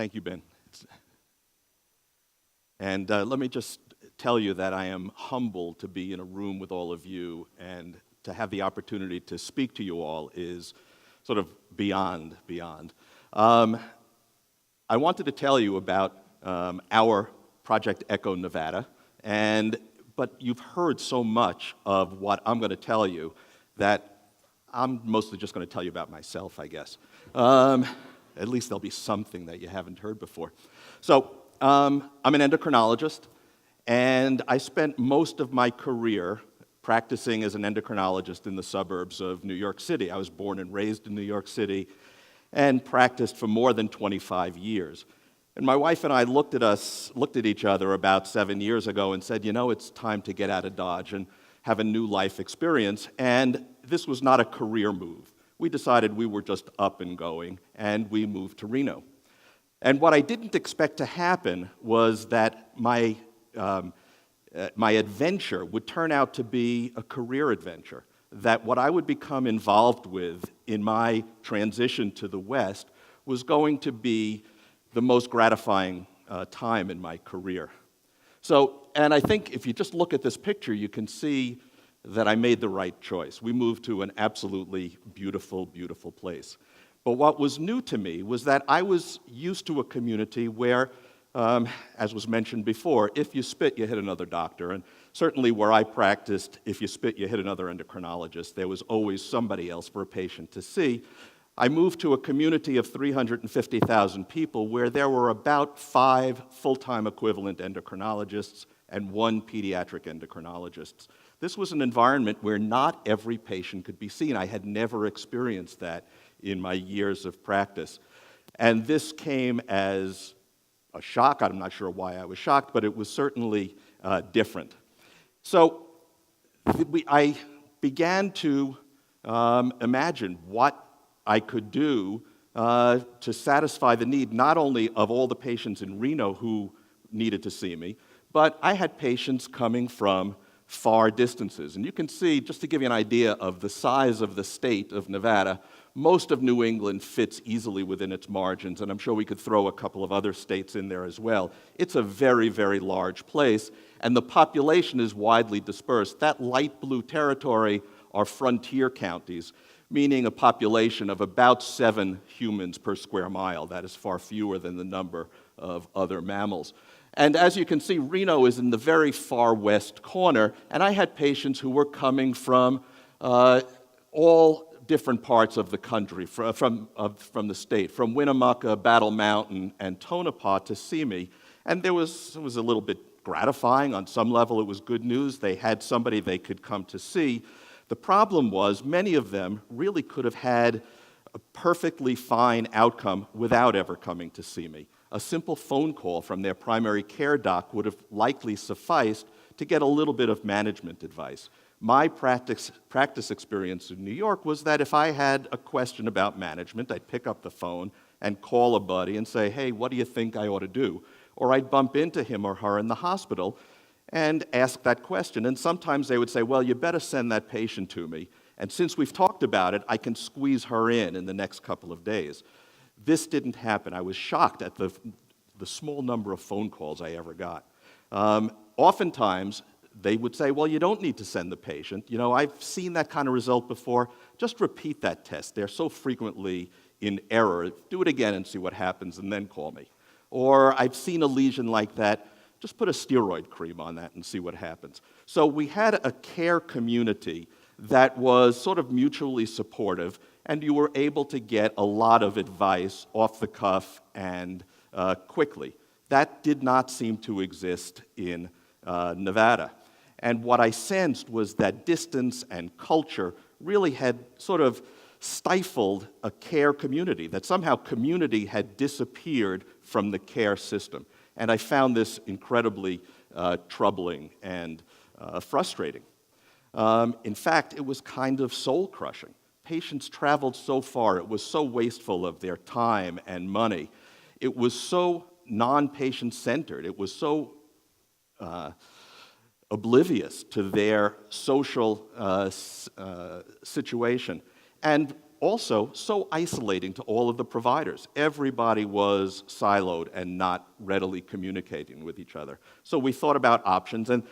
Thank you, Ben. And let me just tell you that I am humbled to be in a room with all of you, and to have the opportunity to speak to you all is sort of beyond. I wanted to tell you about our Project Echo Nevada, but you've heard so much of what I'm going to tell you that I'm mostly just going to tell you about myself, I guess. At least there'll be something that you haven't heard before. So, I'm an endocrinologist, and I spent most of my career practicing as an endocrinologist in the suburbs of New York City. I was born and raised in New York City and practiced for more than 25 years. And my wife and I looked at each other about 7 years ago and said, you know, it's time to get out of Dodge and have a new life experience. And this was not a career move. We decided we were just up and going, and we moved to Reno. And what I didn't expect to happen was that my adventure would turn out to be a career adventure, that what I would become involved with in my transition to the West was going to be the most gratifying time in my career. So, and I think if you just look at this picture, you can see that I made the right choice. We moved to an absolutely beautiful, beautiful place. But what was new to me was that I was used to a community where, as was mentioned before, if you spit, you hit another doctor. And certainly where I practiced, if you spit, you hit another endocrinologist. There was always somebody else for a patient to see. I moved to a community of 350,000 people where there were about 5 full-time equivalent endocrinologists and 1 pediatric endocrinologist. This was an environment where not every patient could be seen. I had never experienced that in my years of practice. And this came as a shock. I'm not sure why I was shocked, but it was certainly different. So I began to imagine what I could do to satisfy the need not only of all the patients in Reno who needed to see me, but I had patients coming from far distances. And you can see, just to give you an idea of the size of the state of Nevada, most of New England fits easily within its margins, and I'm sure we could throw a couple of other states in there as well. It's a very, very large place, and the population is widely dispersed. That light blue territory are frontier counties, meaning a population of about 7 humans per square mile. That is far fewer than the number of other mammals. And as you can see, Reno is in the very far west corner, and I had patients who were coming from all different parts of the country, from the state, from Winnemucca, Battle Mountain, and Tonopah to see me. And it was a little bit gratifying. On some level, it was good news. They had somebody they could come to see. The problem was many of them really could have had a perfectly fine outcome without ever coming to see me. A simple phone call from their primary care doc would have likely sufficed to get a little bit of management advice. My practice experience in New York was that if I had a question about management, I'd pick up the phone and call a buddy and say, hey, what do you think I ought to do? Or I'd bump into him or her in the hospital and ask that question. And sometimes they would say, well, you better send that patient to me. And since we've talked about it, I can squeeze her in the next couple of days. This didn't happen. I was shocked at the small number of phone calls I ever got. Oftentimes, they would say, well, you don't need to send the patient. You know, I've seen that kind of result before. Just repeat that test. They're so frequently in error. Do it again and see what happens, and then call me. Or I've seen a lesion like that. Just put a steroid cream on that and see what happens. So we had a care community that was sort of mutually supportive, and you were able to get a lot of advice off the cuff and quickly. That did not seem to exist in Nevada. And what I sensed was that distance and culture really had sort of stifled a care community, that somehow community had disappeared from the care system. And I found this incredibly troubling and frustrating. In fact, it was kind of soul-crushing. Patients traveled so far. It was so wasteful of their time and money. It was so non-patient-centered. It was so oblivious to their social situation. And also so isolating to all of the providers. Everybody was siloed and not readily communicating with each other. So we thought about options, and,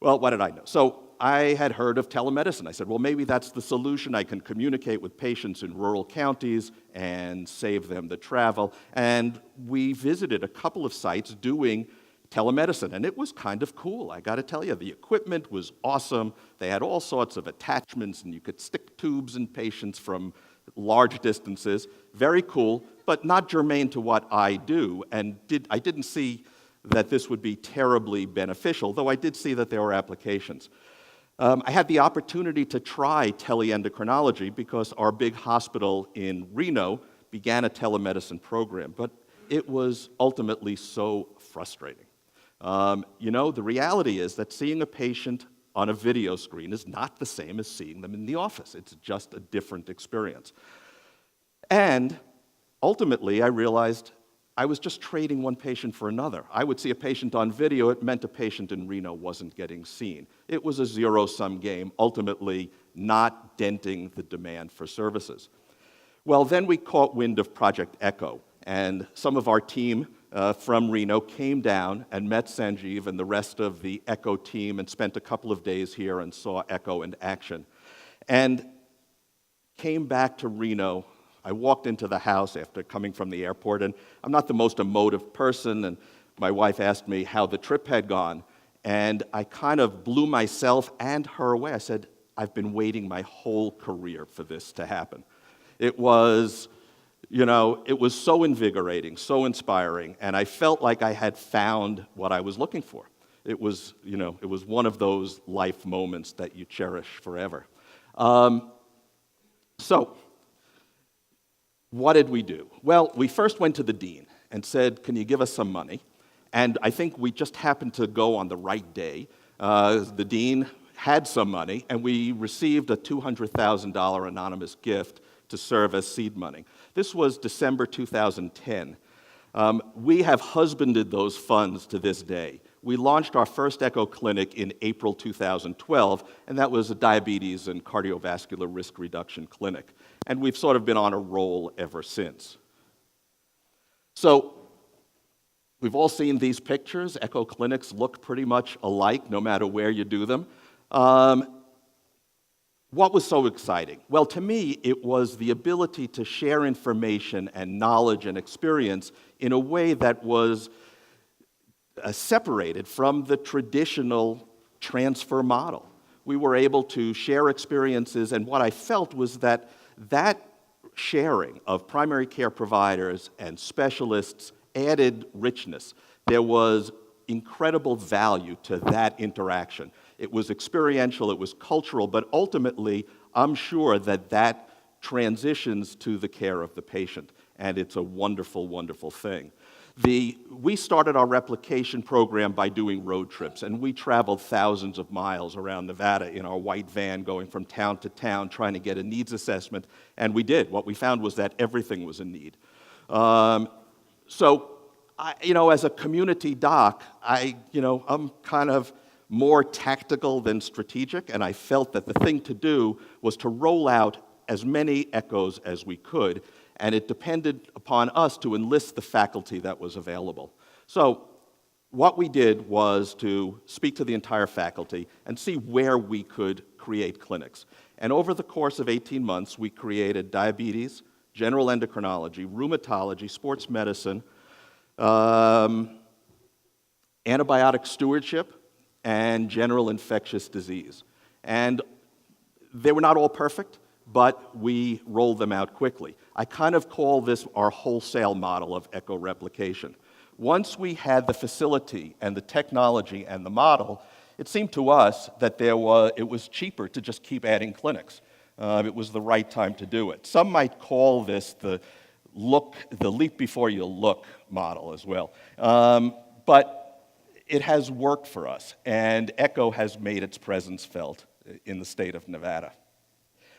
well, what did I know? So I had heard of telemedicine. I said, well, maybe that's the solution. I can communicate with patients in rural counties and save them the travel. And we visited a couple of sites doing telemedicine, and it was kind of cool, I gotta tell you. The equipment was awesome. They had all sorts of attachments, and you could stick tubes in patients from large distances. Very cool, but not germane to what I do, and I didn't see that this would be terribly beneficial, though I did see that there were applications. I had the opportunity to try teleendocrinology because our big hospital in Reno began a telemedicine program, but it was ultimately so frustrating. The reality is that seeing a patient on a video screen is not the same as seeing them in the office. It's just a different experience. And ultimately, I realized I was just trading one patient for another. I would see a patient on video. It meant a patient in Reno wasn't getting seen. It was a zero-sum game, ultimately not denting the demand for services. Well, then we caught wind of Project ECHO, and some of our team from Reno came down and met Sanjeev and the rest of the ECHO team and spent a couple of days here and saw ECHO in action. And came back to Reno. I walked into the house after coming from the airport, and I'm not the most emotive person, and my wife asked me how the trip had gone, and I kind of blew myself and her away. I said, I've been waiting my whole career for this to happen. It was so invigorating, so inspiring, and I felt like I had found what I was looking for. It was one of those life moments that you cherish forever. So, what did we do? Well, we first went to the dean and said, can you give us some money? And I think we just happened to go on the right day. The dean had some money, and we received a $200,000 anonymous gift to serve as seed money. This was December 2010. We have husbanded those funds to this day. We launched our first ECHO clinic in April 2012, and that was a diabetes and cardiovascular risk reduction clinic. And we've sort of been on a roll ever since. So, we've all seen these pictures. ECHO clinics look pretty much alike, no matter where you do them. What was so exciting? Well, to me, it was the ability to share information and knowledge and experience in a way that was separated from the traditional transfer model. We were able to share experiences, and what I felt was that sharing of primary care providers and specialists added richness. There was incredible value to that interaction. It was experiential, it was cultural, but ultimately, I'm sure that transitions to the care of the patient, and it's a wonderful, wonderful thing. We started our replication program by doing road trips, and we traveled thousands of miles around Nevada in our white van, going from town to town, trying to get a needs assessment, and we did. What we found was that everything was in need. As a community doc, I'm kind of more tactical than strategic, and I felt that the thing to do was to roll out as many echoes as we could, and it depended upon us to enlist the faculty that was available. So what we did was to speak to the entire faculty and see where we could create clinics. And over the course of 18 months, we created diabetes, general endocrinology, rheumatology, sports medicine, antibiotic stewardship, and general infectious disease. And they were not all perfect, but we rolled them out quickly. I kind of call this our wholesale model of echo replication. Once we had the facility and the technology and the model, it seemed to us that it was cheaper to just keep adding clinics. It was the right time to do it. Some might call this the leap before you look model as well. But it has worked for us, and ECHO has made its presence felt in the state of Nevada.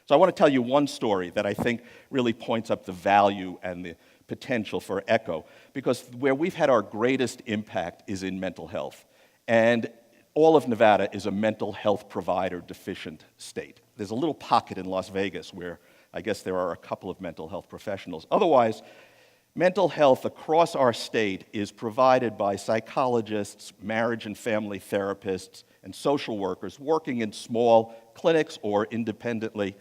So I want to tell you one story that I think really points up the value and the potential for ECHO, because where we've had our greatest impact is in mental health. And all of Nevada is a mental health provider deficient state. There's a little pocket in Las Vegas where I guess there are a couple of mental health professionals. Otherwise, mental health across our state is provided by psychologists, marriage and family therapists, and social workers working in small clinics or independently.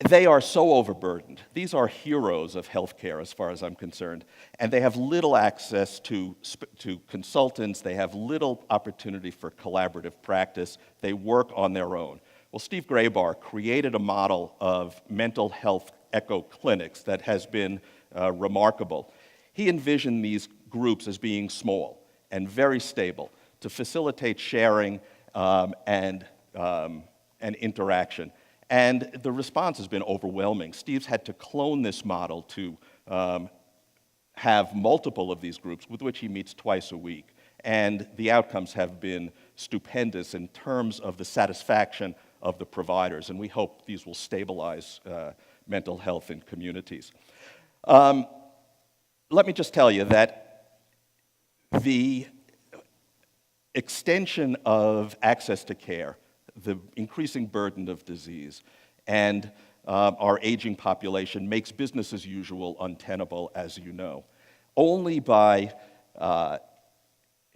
They are so overburdened. These are heroes of healthcare as far as I'm concerned, and they have little access to consultants. They have little opportunity for collaborative practice. They work on their own. Well, Steve Graybar created a model of mental health echo clinics that has been remarkable. He envisioned these groups as being small and very stable to facilitate sharing and interaction. And the response has been overwhelming. Steve's had to clone this model to have multiple of these groups with which he meets twice a week. And the outcomes have been stupendous in terms of the satisfaction of the providers. And we hope these will stabilize mental health in communities. Let me just tell you that the extension of access to care, the increasing burden of disease, and our aging population makes business as usual untenable, as you know. Only by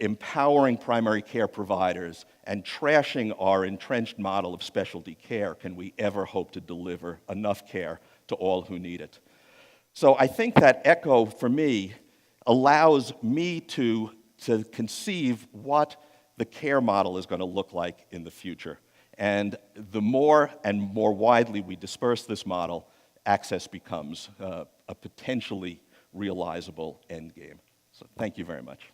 empowering primary care providers and trashing our entrenched model of specialty care can we ever hope to deliver enough care to all who need it. So I think that ECHO, for me, allows me to conceive what the care model is going to look like in the future. And the more and more widely we disperse this model, access becomes a potentially realizable endgame. So thank you very much.